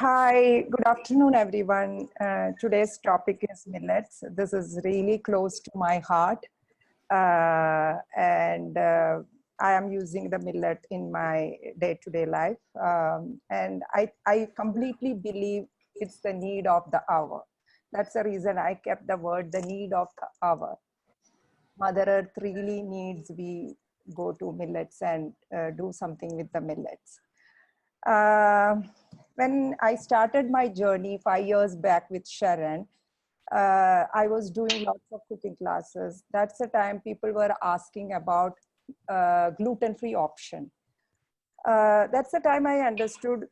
Hi, good afternoon, everyone. Today's topic is millets. This is really close to my heart. And I am using the millet in my day-to-day life. And I completely believe it's the need of the hour. That's the reason I kept the word, the need of the hour. Mother Earth really needs we go to millets and do something with the millets. Uh, when I started my journey 5 years back with Sharon, I was doing lots of cooking classes. That's the time people were asking about gluten-free option. That's the time I understood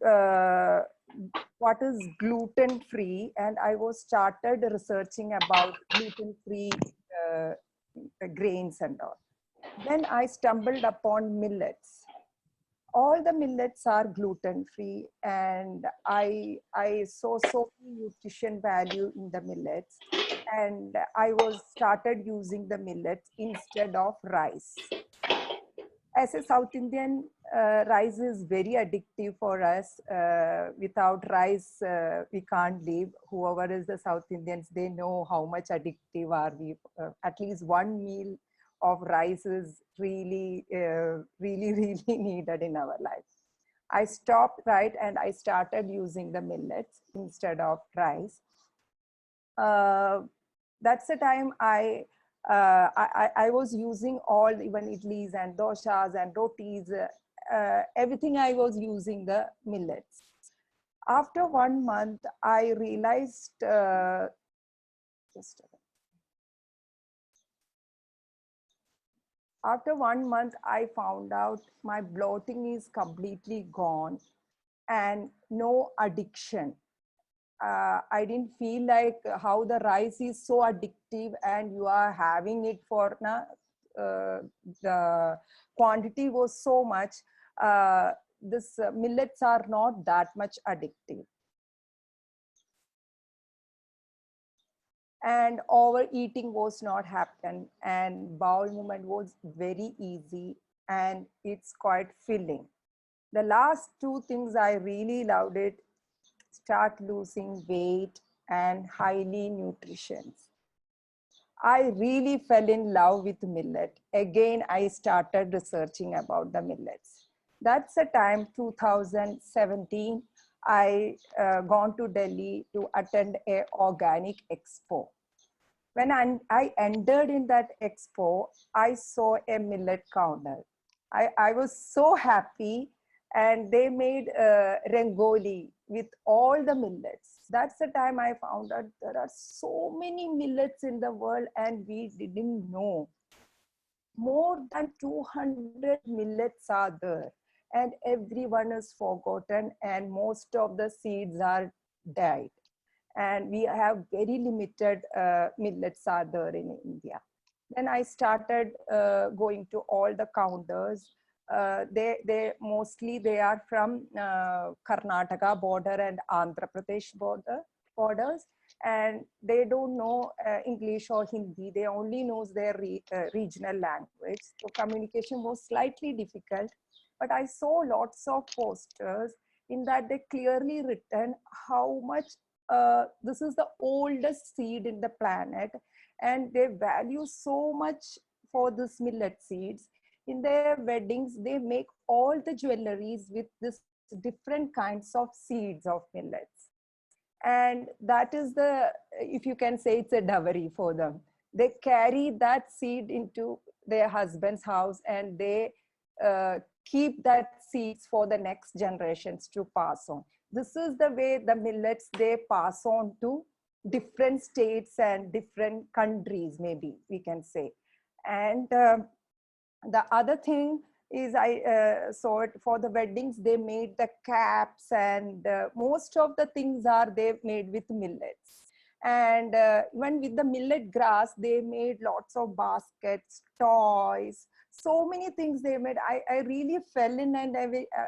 what is gluten-free, and I was started researching about gluten-free grains and all. Then I stumbled upon millets. All the millets are gluten free, and I saw so many nutrition value in the millets, and I was started using the millets instead of rice. As a South Indian, rice is very addictive for us. Without rice, we can't live. Whoever is the South Indians, they know how much addictive are we. At least one meal of rice is really, really needed in our life. I stopped, right, and I started using the millets instead of rice. That's the time I was using all, even idlis and doshas and rotis, everything I was using the millets. After 1 month, I realized, after 1 month, I found out my bloating is completely gone and no addiction. I didn't feel like how the rice is so addictive and you are having it for the quantity was so much. This millets are not that much addictive. And overeating was not happen, and bowel movement was very easy, and it's quite filling. The last two things I really loved it: start losing weight and highly nutritious. I really fell in love with millet. Again, I started researching about the millets. That's the time, 2017, I gone to Delhi to attend a organic expo. When I entered in that expo, I saw a millet counter. I was so happy, and they made rangoli with all the millets. That's the time I found out there are so many millets in the world and we didn't know. More than 200 millets are there, and everyone is forgotten, and most of the seeds are died. And we have very limited millets are there in India. Then I started going to all the counters. They mostly they are from Karnataka border and Andhra Pradesh borders, and they don't know English or Hindi. They only knows their regional language. So communication was slightly difficult, but I saw lots of posters in that they clearly written how much this is the oldest seed in the planet, and they value so much for this millet seeds. In their weddings, they make all the jewelries with this different kinds of seeds of millets. And that is the, if you can say, it's a dowry for them. They carry that seed into their husband's house, and they keep that seeds for the next generations to pass on. This is the way the millets, they pass on to different states and different countries, maybe we can say. And the other thing is I saw it for the weddings, they made the caps, and most of the things are they made with millets. And even with the millet grass, they made lots of baskets, toys, so many things they made. I really fell in, and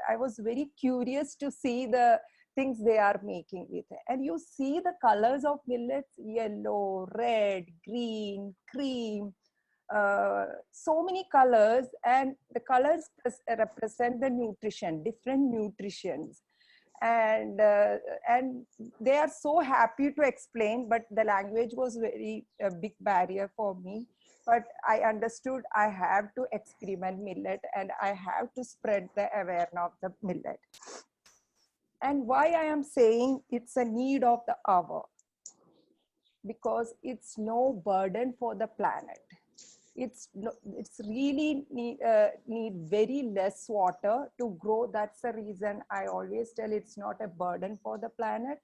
I was very curious to see the things they are making with it. And you see the colors of millets: yellow, red, green, cream, so many colors, and the colors represent the nutrition, different nutritions. And they are so happy to explain, but the language was very a big barrier for me. But I understood I have to experiment millet and I have to spread the awareness of the millet. And why I am saying it's a need of the hour, because it's no burden for the planet. It's really need very less water to grow. That's the reason I always tell it's not a burden for the planet.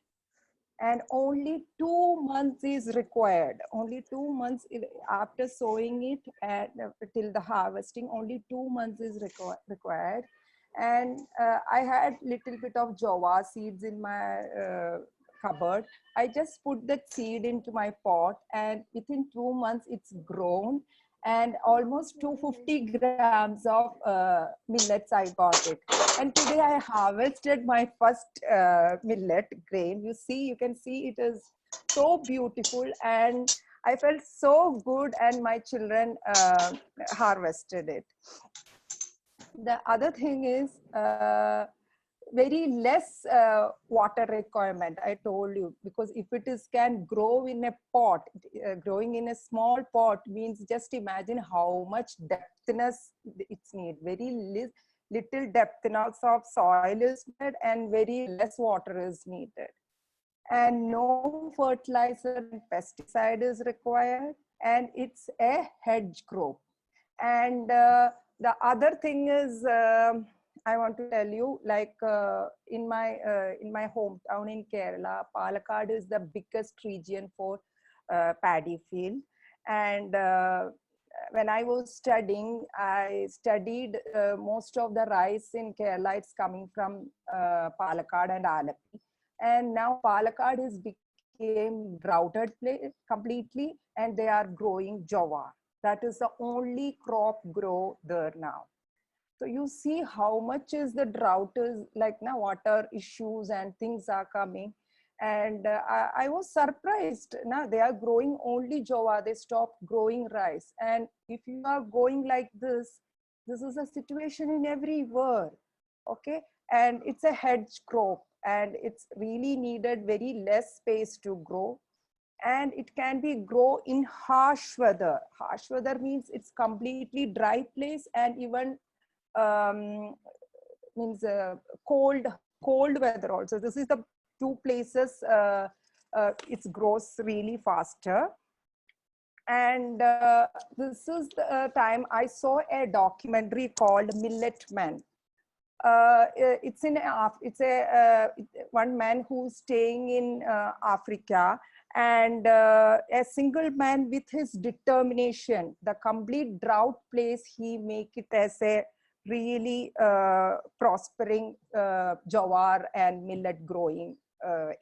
And only 2 months is required. Only 2 months after sowing it and till the harvesting, only 2 months is required. And I had little bit of jowar seeds in my cupboard. I just put that seed into my pot, and within 2 months it's grown, and almost 250 grams of millets I got it. And today I harvested my first millet grain. You can see it is so beautiful, and I felt so good, and my children harvested it. The other thing is very less water requirement, I told you, because if it is can grow in a pot, growing in a small pot means, just imagine how much depthness it's need. Very little depthness of soil is needed, and very less water is needed, and no fertilizer and pesticide is required, and it's a hedge crop. And the other thing is, I want to tell you, like in my hometown in Kerala, Palakkad is the biggest region for paddy field. And when I was studying, I studied most of the rice in Kerala. It's coming from Palakkad and Alapi. And now Palakkad is became droughted place completely, and they are growing jowar. That is the only crop grow there now. So you see how much is the drought is like now, water issues and things are coming. And I was surprised. Now they are growing only jowar. They stopped growing rice. And if you are going like this is a situation in everywhere. Okay. And it's a hedge crop, and it's really needed very less space to grow. And it can be grow in harsh weather. Harsh weather means it's completely dry place, and even means cold weather also. This is the two places it grows really faster. And this is the time I saw a documentary called Millet Man. It's a one man who's staying in Africa, and a single man with his determination, the complete drought place, he make it as a really prospering jowar and millet growing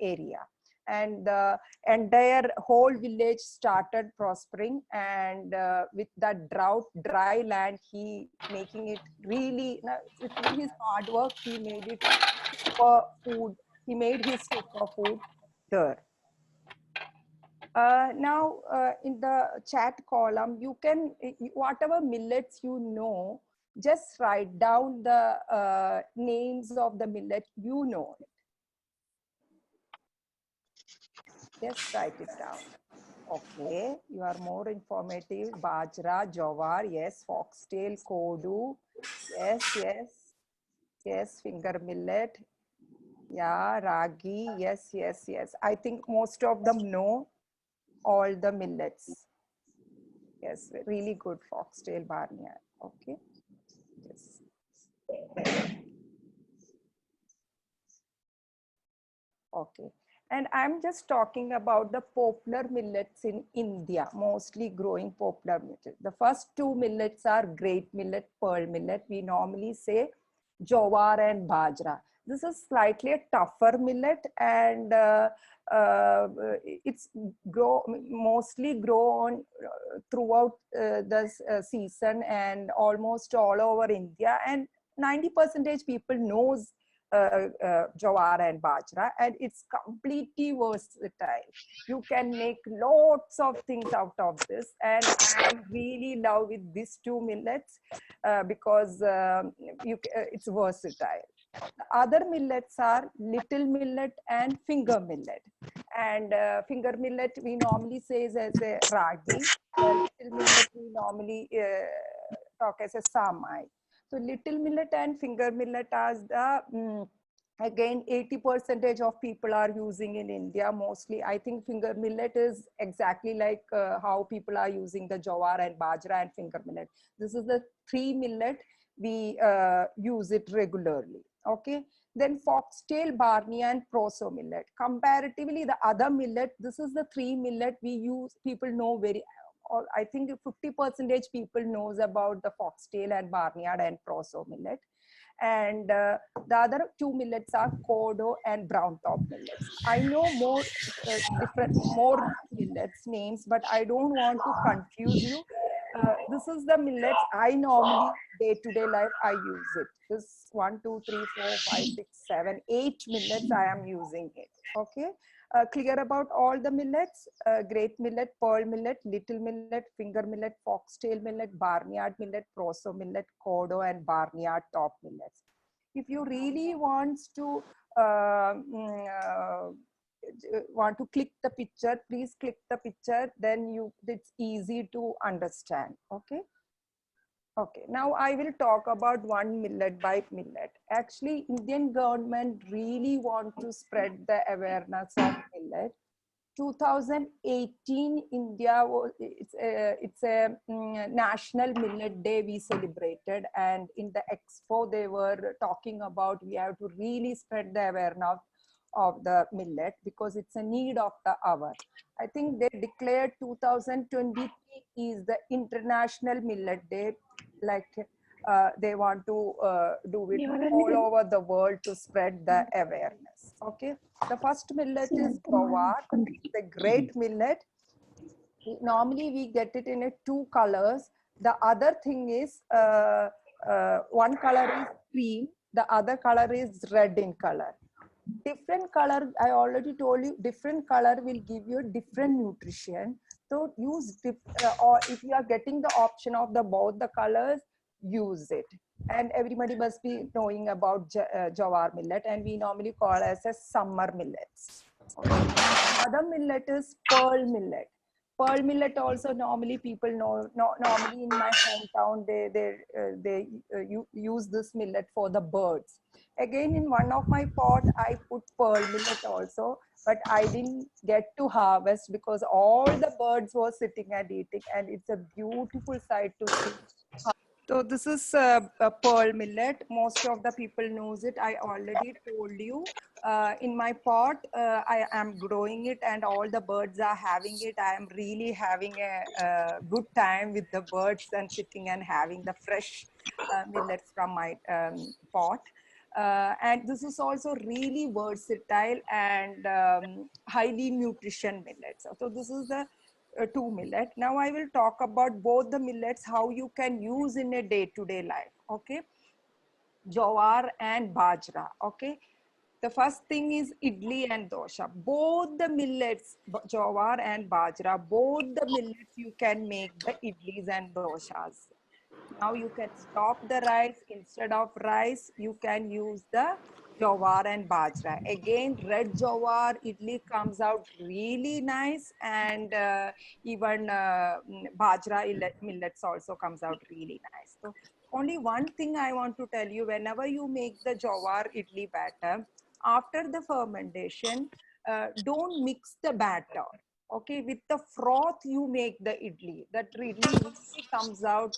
area. And the entire whole village started prospering, and with that dry land, he making it really, with his hard work, he made it for food. He made his super food there. Now in the chat column, you can, whatever millets you know, just write down the names of the millet you know. Just write it down. Okay, you are more informative. Bajra, jowar, yes. Foxtail, kodu, yes. Finger millet, yeah. Ragi, yes. I think most of them know all the millets. Yes, really good. Foxtail, barnyard. Okay, yes. Okay. And I'm just talking about the popular millets in India, mostly growing popular millets. The first two millets are great millet, pearl millet. We normally say jowar and bajra. This is slightly a tougher millet, and it's mostly grown throughout the season and almost all over India. And 90% people knows jowar and bajra, and it's completely versatile. You can make lots of things out of this, and I'm really love with these two millets because it's versatile. The other millets are little millet and finger millet. And finger millet we normally say is as a ragi. Little millet we normally talk as a samai. So little millet and finger millet as the again 80% of people are using in India mostly. I think finger millet is exactly like how people are using the jowar and bajra and finger millet. This is the three millet we use it regularly. Okay. Then foxtail, barley, and proso millet. Comparatively, the other millet, this is the three millet we use. People know very. Or I think 50% people knows about the foxtail and barnyard and proso millet. And the other two millets are kodo and brown top millets. I know more more millets names, but I don't want to confuse you. This is the millets I normally day-to-day life I use it. This 1, 2, 3, 4, 5, 6, 7, 8 millets I am using it. Okay. Clear about all the millets: great millet, pearl millet, little millet, finger millet, foxtail millet, barnyard millet, proso millet, kodo, and barnyard top millets. If you really want to click the picture, please click the picture, then it's easy to understand. Okay. Okay, now I will talk about one millet by millet. Actually, Indian government really want to spread the awareness of millet. 2018 India was, it's a national millet day we celebrated, and in the expo they were talking about we have to really spread the awareness of the millet because it's a need of the hour. I think they declared 2023 is the International Millet Day. Like they want to do it all over the world to spread the awareness. Okay. The first millet is jowar, the great millet. Normally we get it in two colors. The other thing is one color is cream, the other color is red in color. Different color, I already told you, different color will give you different nutrition. So use or if you are getting the option of the both the colors, use it. And everybody must be knowing about jowar millet, and we normally call as a summer millets. Okay. Other millet is pearl millet. Pearl millet also normally people know. Normally in my hometown they use this millet for the birds. Again, in one of my pot I put pearl millet also, but I didn't get to harvest because all the birds were sitting and eating, and it's a beautiful sight to see. So this is a pearl millet. Most of the people knows it. I already told you. In my pot, I am growing it, and all the birds are having it. I am really having a good time with the birds and sitting and having the fresh millets from my pot. And this is also really versatile and highly nutrition millets. So this is the two millet. Now I will talk about both the millets, how you can use in a day-to-day life. Okay. Jowar and bajra. Okay. The first thing is idli and dosha. Both the millets, jowar and bajra, both the millets you can make the idlis and doshas. Now you can stop the rice. Instead of rice, you can use the jowar and bajra. Again, red jowar idli comes out really nice, and even bajra millets also comes out really nice. So only one thing I want to tell you: whenever you make the jowar idli batter, after the fermentation, don't mix the batter. Okay, with the froth you make the idli. That idli really comes out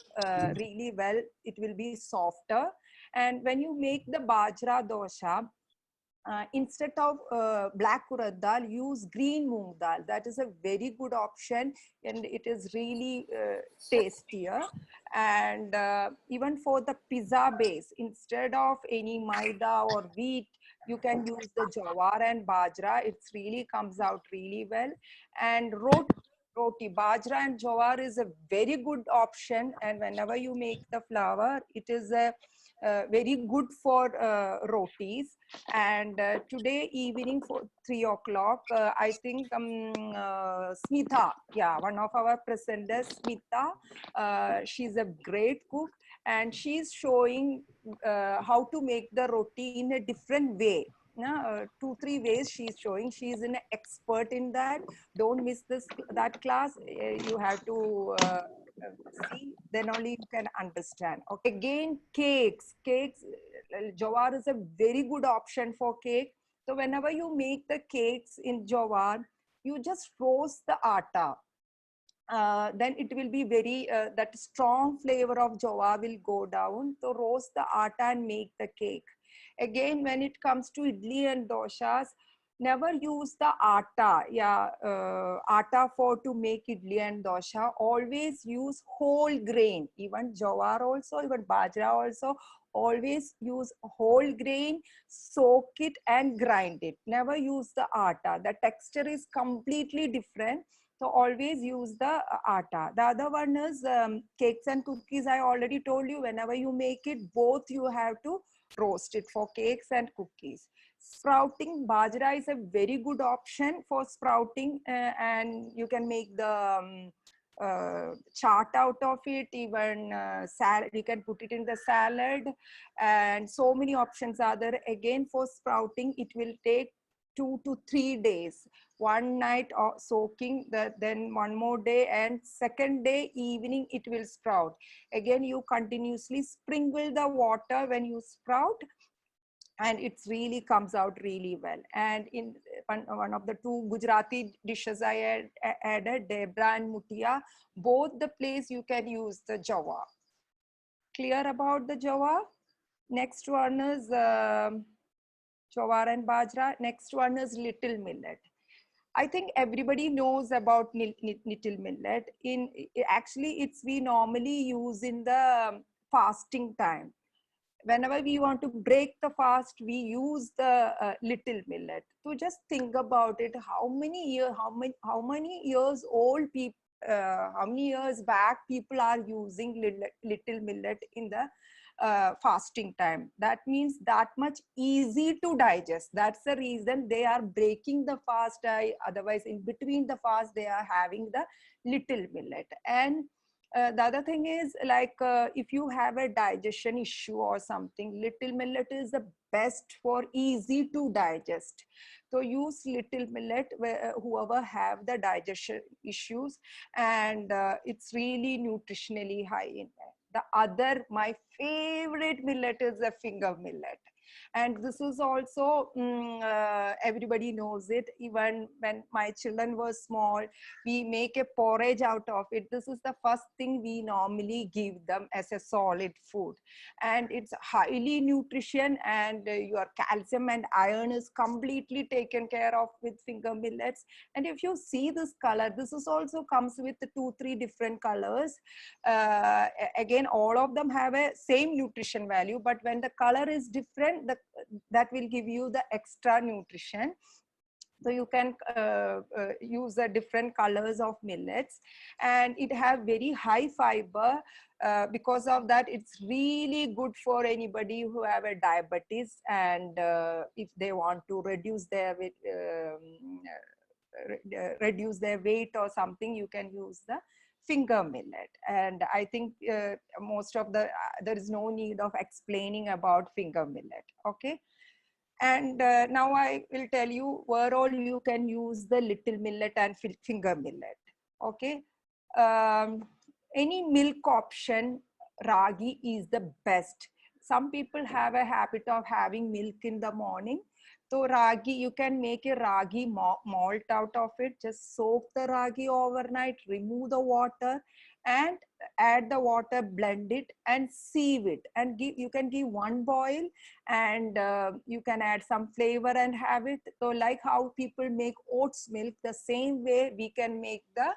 really well. It will be softer. And when you make the bajra dosha, instead of black urad dal, use green moong dal. That is a very good option, and it is really tastier. And even for the pizza base, instead of any maida or wheat, you can use the jowar and bajra. It really comes out really well. And roti, bajra and jowar is a very good option. And whenever you make the flour, it is a very good for rotis. And today evening for 3 o'clock, I think Smitha, yeah, one of our presenters, Smitha, she's a great cook, and she's showing how to make the roti in a different way. 2-3 ways she's showing. She's an expert in that. Don't miss that class. You have to see, then only you can understand. Okay, again, cakes. Jowar is a very good option for cake. So whenever you make the cakes in jowar, you just roast the atta. Then it will be very, that strong flavor of jowar will go down. So roast the atta and make the cake. Again, when it comes to idli and doshas, never use the atta for to make idli and dosha. Always use whole grain. Even jowar also, even bajra also, always use whole grain, soak it and grind it. Never use the atta. The texture is completely different. So always use the atta. The other one is cakes and cookies. I already told you, whenever you make it, both you have to roast it for cakes and cookies. Sprouting, bajra is a very good option for sprouting, and you can make the chaat out of it. Even salad, you can put it in the salad, and so many options are there. Again, for sprouting, it will take 2 to 3 days. One night soaking, then one more day, and second day evening it will sprout. Again, you continuously sprinkle the water when you sprout, and it really comes out really well. And in one of the two Gujarati dishes I added, Debra and Mutia, both the place you can use the jawar. Clear about the jawar? Next one is jawar and bajra. Next one is little millet. I think everybody knows about little millet. Actually, we normally use in the fasting time. Whenever we want to break the fast, we use the little millet. So just think about it. How many years old people? How many years back people are using little millet in the fasting time? That means that much easy to digest. That's the reason they are breaking the fast. Otherwise, in between the fast, they are having the little millet. And the other thing is, like, if you have a digestion issue or something, little millet is the best for easy to digest. So use little millet whoever have the digestion issues, and it's really nutritionally high in there. The other, my favorite millet is the finger millet. And this is also, everybody knows it. Even when my children were small, we make a porridge out of it. This is the first thing we normally give them as a solid food. And it's highly nutrition, and your calcium and iron is completely taken care of with finger millets. And if you see this color, this is also comes with 2-3 different colors. Again, all of them have a same nutrition value, but when the color is different, that will give you the extra nutrition. So you can use the different colors of millets, and it have very high fiber. Because of that, it's really good for anybody who have a diabetes, and if they want to reduce their weight or something, you can use the finger millet. And I think most of the there is no need of explaining about finger millet. Okay. And now I will tell you where all you can use the little millet and finger millet. Okay. Any milk option, ragi is the best. Some people have a habit of having milk in the morning. So ragi, you can make a ragi malt out of it. Just soak the ragi overnight, remove the water, and add the water, blend it and sieve it, and you can give one boil, and you can add some flavor and have it. So like how people make oats milk, the same way we can make the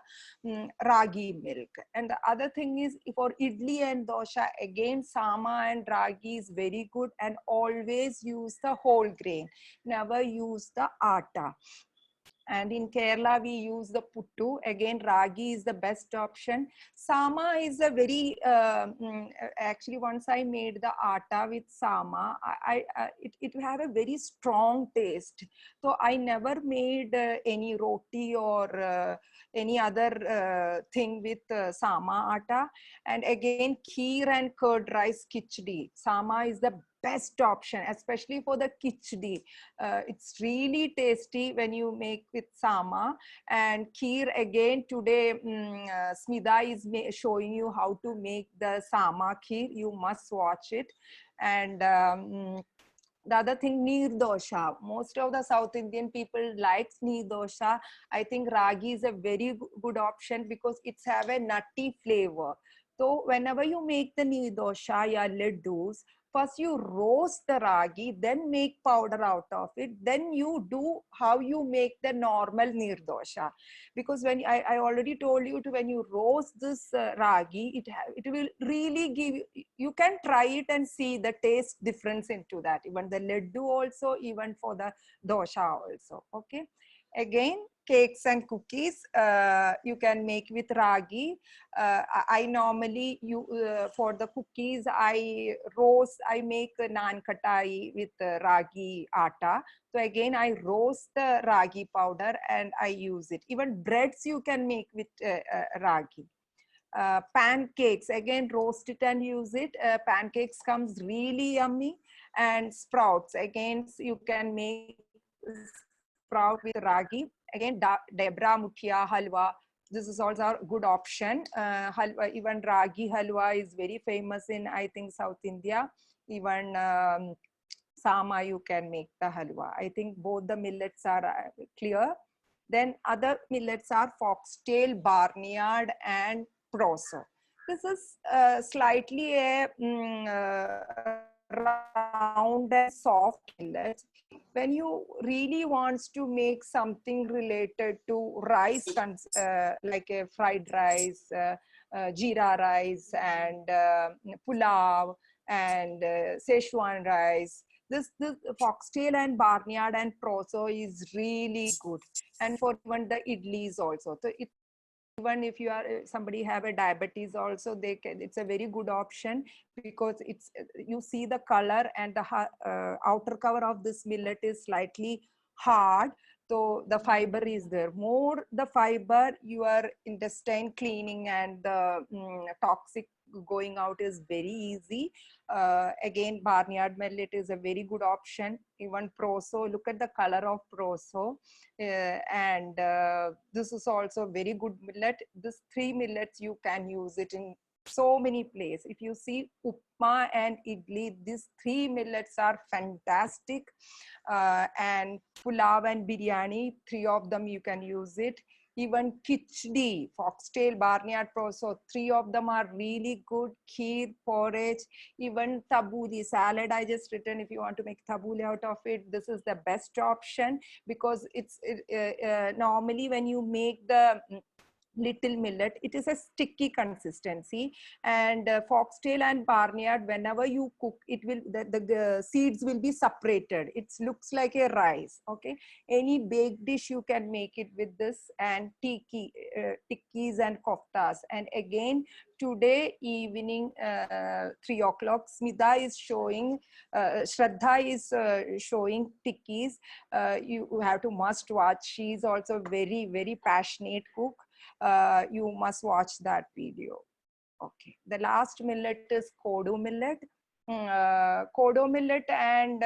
ragi milk. And the other thing is, for idli and dosha, again sama and ragi is very good, and always use the whole grain, never use the atta. And in Kerala, we use the puttu. Again, ragi is the best option. Sama is a very, actually once I made the atta with sama, it have a very strong taste. So I never made any roti or any other thing with sama atta. And again, kheer and curd rice khichdi. Sama is the best option, especially for the khichdi. It's really tasty when you make with sama. And kheer, again today Smita is showing you how to make the sama kheer. You must watch it. And the other thing, neer dosha. Most of the South Indian people likes neer dosha. I think ragi is a very good option because it's have a nutty flavor. So whenever you make the neer dosha ya laddus, first you roast the ragi, then make powder out of it, then you do how you make the normal neer dosha. Because when I already told you to, when you roast this ragi, it will really give you can try it and see the taste difference into that. Even the laddu also, even for the dosha also. Okay. Again, cakes and cookies you can make with ragi. I normally for the cookies I make a naan khatai with ragi atta. So again, I roast the ragi powder and I use it. Even breads you can make with ragi. Pancakes, again, roast it and use it. Pancakes comes really yummy. And sprouts, again, you can make sprout with ragi. Again, debra mukhia halwa. This is also a good option. Halwa, even ragi halwa is very famous in, I think, South India. Even sama, you can make the halwa. I think both the millets are clear. Then other millets are foxtail, barnyard, and proso. This is slightly a round and soft millet. When you really wants to make something related to rice, like a fried rice, jeera rice, and pulao, and Szechuan rice, this foxtail and barnyard and proso is really good. And for even the idlis also. So even if you are somebody have a diabetes also, they can, it's a very good option because it's, you see the color, and the outer cover of this millet is slightly hard. So the fiber is there. More the fiber, your intestine cleaning and the toxic going out is very easy. Again, barnyard millet is a very good option. Even proso, look at the color of proso. And this is also very good millet. This three millets, you can use it in so many places. If you see upma and idli, these three millets are fantastic. And pulao and biryani, three of them you can use it. Even khichdi, foxtail, barnyard proso, three of them are really good. Kheer, porridge, even tabbouleh salad. I just written, if you want to make tabbouleh out of it, this is the best option because it's normally when you make the little millet, it is a sticky consistency. And foxtail and barnyard, whenever you cook it, will the seeds will be separated. It looks like a rice. Okay, any baked dish you can make it with this. And tikkis and koftas. And again, today evening 3 o'clock, Smita is showing, Shraddha is showing tikkis. You have to must watch. She is also very passionate cook. You must watch that video. Okay, the last millet is kodo millet. Kodo millet and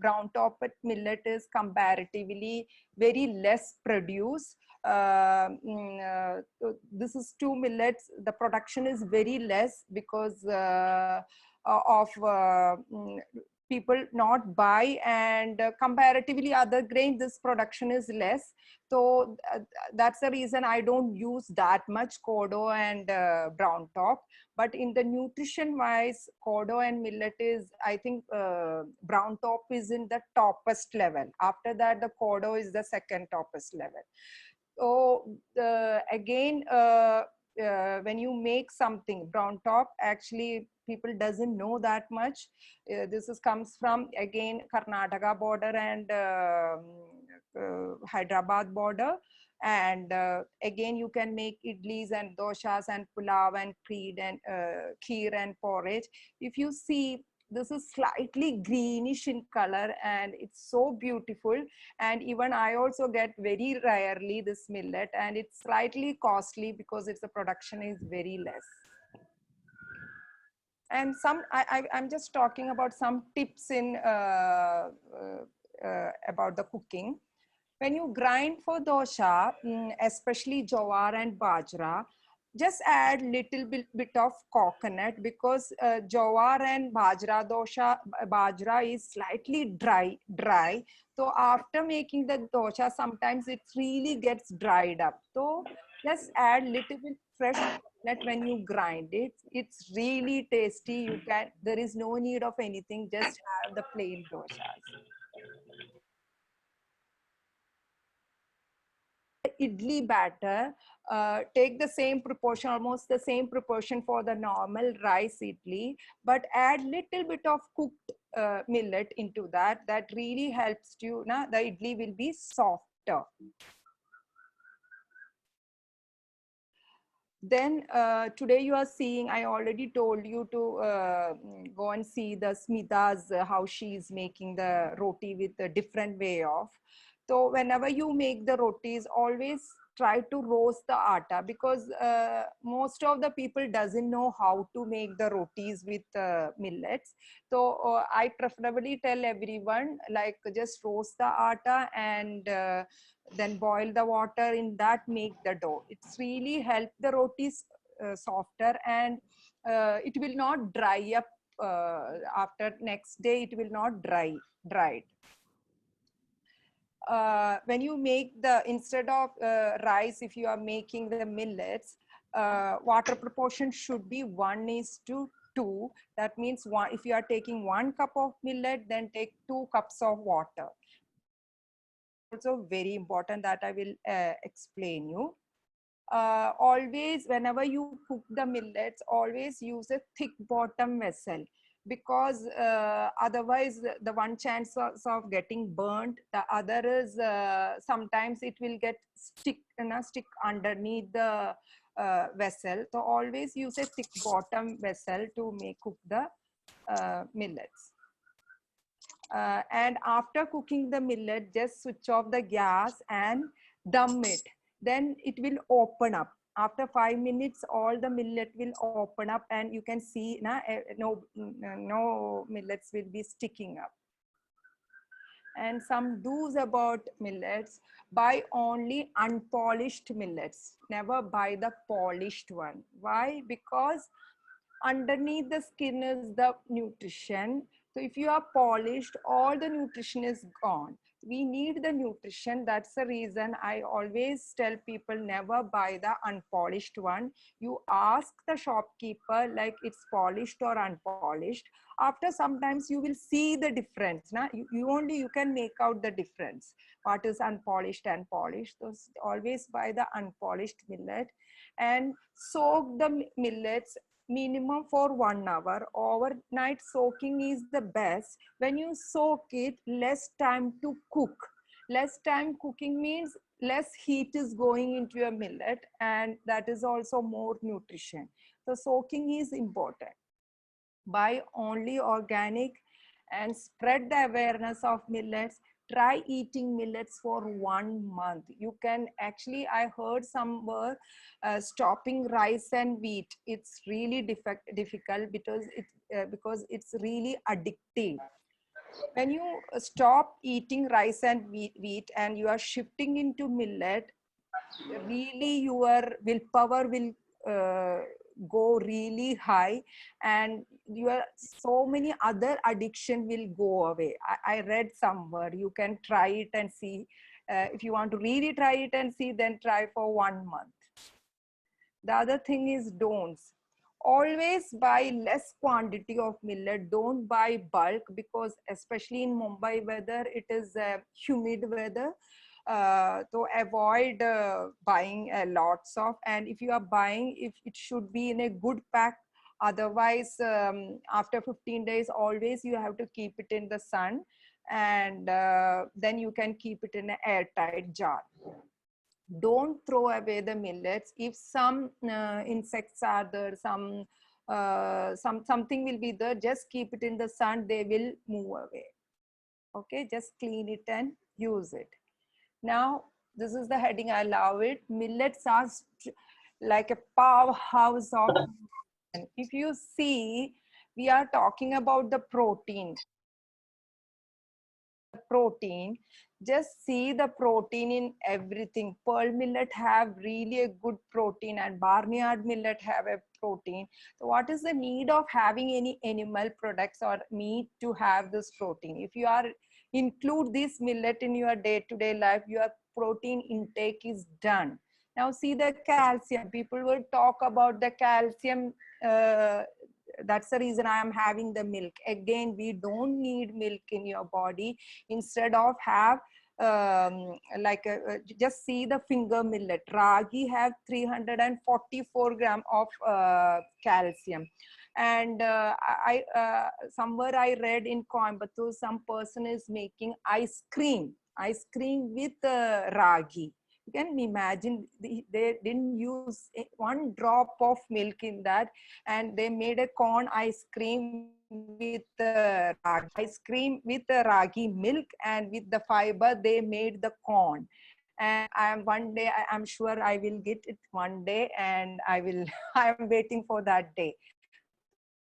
brown topet millet is comparatively very less produced. This is two millets. The production is very less because of people not buy, and comparatively other grain, this production is less. So that's the reason I don't use that much kodo and brown top. But in the nutrition wise, kodo and millet is, I think brown top is in the toppest level. After that, the kodo is the second toppest level. So again, when you make something brown top, actually people doesn't know that much. Comes from again Karnataka border and Hyderabad border. And again, you can make idlis and doshas and pulao and kheer and porridge. If you see, this is slightly greenish in color and it's so beautiful. And even I also get very rarely this millet, and it's slightly costly because its production is very less. And I'm just talking about some tips in about the cooking. When you grind for dosha, especially jowar and bajra, just add little bit of coconut, because jowar and bajra is slightly dry. So after making the dosha, sometimes it really gets dried up. So just add little bit fresh coconut when you grind it. It's really tasty. There is no need of anything. Just have the plain doshas. Idli batter, take the same proportion, almost the same proportion for the normal rice idli, but add little bit of cooked millet into that. That really helps you. Na, the idli will be softer. Then today you are seeing, I already told you to go and see the Smita's, how she is making the roti with a different way of. So whenever you make the rotis, always try to roast the atta, because most of the people doesn't know how to make the rotis with millets. So I preferably tell everyone, like, just roast the atta and then boil the water in that, make the dough. It's really help the rotis softer, and it will not dry up after next day. It will not dry. When you make instead of rice, if you are making the millets, water proportion should be 1:2. That means if you are taking 1 cup of millet, then take 2 cups of water. Also very important, that I will explain you. Always, whenever you cook the millets, always use a thick bottom vessel, because otherwise the one chance of getting burnt, the other is sometimes it will get stick underneath the vessel. So always use a thick bottom vessel to cook the millets. And after cooking the millet, just switch off the gas and dum it. Then it will open up. After 5 minutes, all the millet will open up, and you can see no millets will be sticking up. And some do's about millets: buy only unpolished millets. Never buy the polished one. Why? Because underneath the skin is the nutrition. So if you are polished, all the nutrition is gone. We need the nutrition. That's the reason I always tell people, never buy the unpolished one. You ask the shopkeeper like it's polished or unpolished. After sometimes you will see the difference. You can make out the difference. What is unpolished and polished? So always buy the unpolished millet, and soak the millets minimum for 1 hour. Overnight soaking is the best. When you soak it, less time to cook. Less time cooking means less heat is going into your millet, and that is also more nutrition. So soaking is important. Buy only organic and spread the awareness of millets. Try eating millets for 1 month. You can actually, I heard somewhere, stopping rice and wheat. It's really difficult because it's really addictive. When you stop eating rice and wheat and you are shifting into millet, really your willpower will go really high, and so many other addiction will go away. I read somewhere, you can try it and see. If you want to really try it and see, then try for 1 month. The other thing is don'ts. Always buy less quantity of millet. Don't buy bulk, because especially in Mumbai weather, it is humid weather. So avoid buying lots of, and if you are buying, if it should be in a good pack. Otherwise, after 15 days, always you have to keep it in the sun, and then you can keep it in an airtight jar. Don't throw away the millets. If some insects are there, something will be there, just keep it in the sun, they will move away. Okay, just clean it and use it. Now, this is the heading, I love it. Millets are like a powerhouse of nutrition. If you see, we are talking about the protein. Just see the protein in everything. Pearl millet have really a good protein, and barnyard millet have a protein. So what is the need of having any animal products or meat to have this protein? If you are include this millet in your day-to-day life, your protein intake is done. Now see the calcium. People will talk about the calcium. That's the reason I am having the milk. Again, we don't need milk in your body. Instead of have just see the finger millet. Ragi have 344 gram of calcium. And somewhere I read in Coimbatore, some person is making ice cream with ragi. You can imagine, they didn't use one drop of milk in that, and they made a corn ice cream with ragi milk, and with the fiber they made the corn. And one day I'm sure I will get it one day, and I am waiting for that day.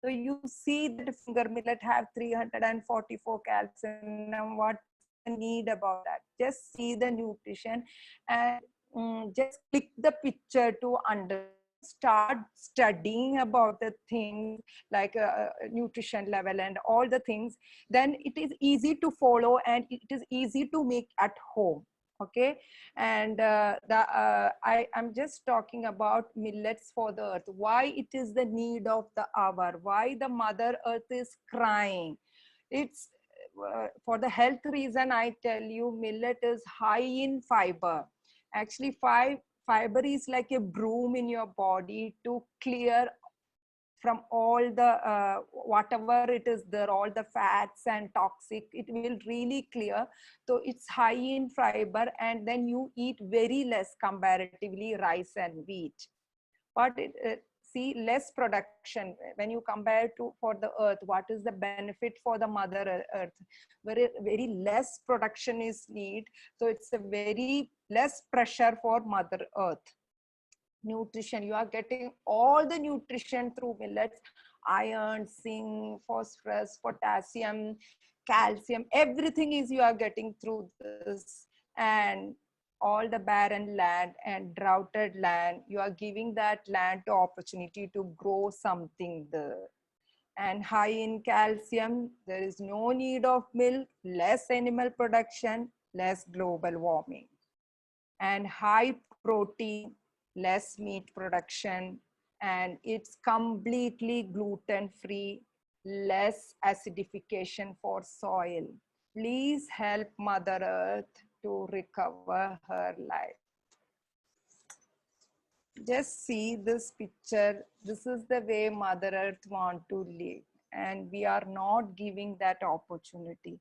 So you see that finger millet have 344 calcium. Now what's the need about that? Just see the nutrition, and just click the picture to understand. Start studying about the things like nutrition level and all the things. Then it is easy to follow, and it is easy to make at home. Okay. And I am just talking about millets for the earth. Why it is the need of the hour? Why the mother earth is crying? It's for the health reason. I tell you, millet is high in fiber. Actually, fiber is like a broom in your body to clear from all the whatever it is there, all the fats and toxic, it will really clear. So it's high in fiber, and then you eat very less comparatively rice and wheat. But see, less production when you compare to for the earth. What is the benefit for the mother earth? Very less production is need, so it's a very less pressure for mother earth. Nutrition, you are getting all the nutrition through millets: iron, zinc, phosphorus, potassium, calcium, everything is you are getting through this. And all the barren land and droughted land, you are giving that land to opportunity to grow something there. And high in calcium, there is no need of milk, less animal production, less global warming. And high protein, less meat production, and it's completely gluten free, less acidification for soil. Please help Mother Earth to recover her life. Just see this picture. This is the way Mother Earth want to live, and we are not giving that opportunity.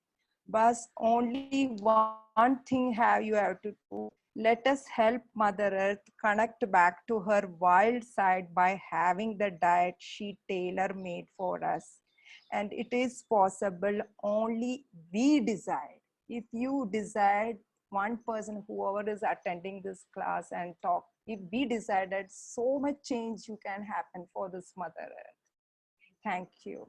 But only one thing you have to do. Let us help Mother Earth connect back to her wild side by having the diet she tailor-made for us. And it is possible, only we decide. If you decide, one person, whoever is attending this class and talk, if we decided, so much change you can happen for this Mother Earth. Thank you.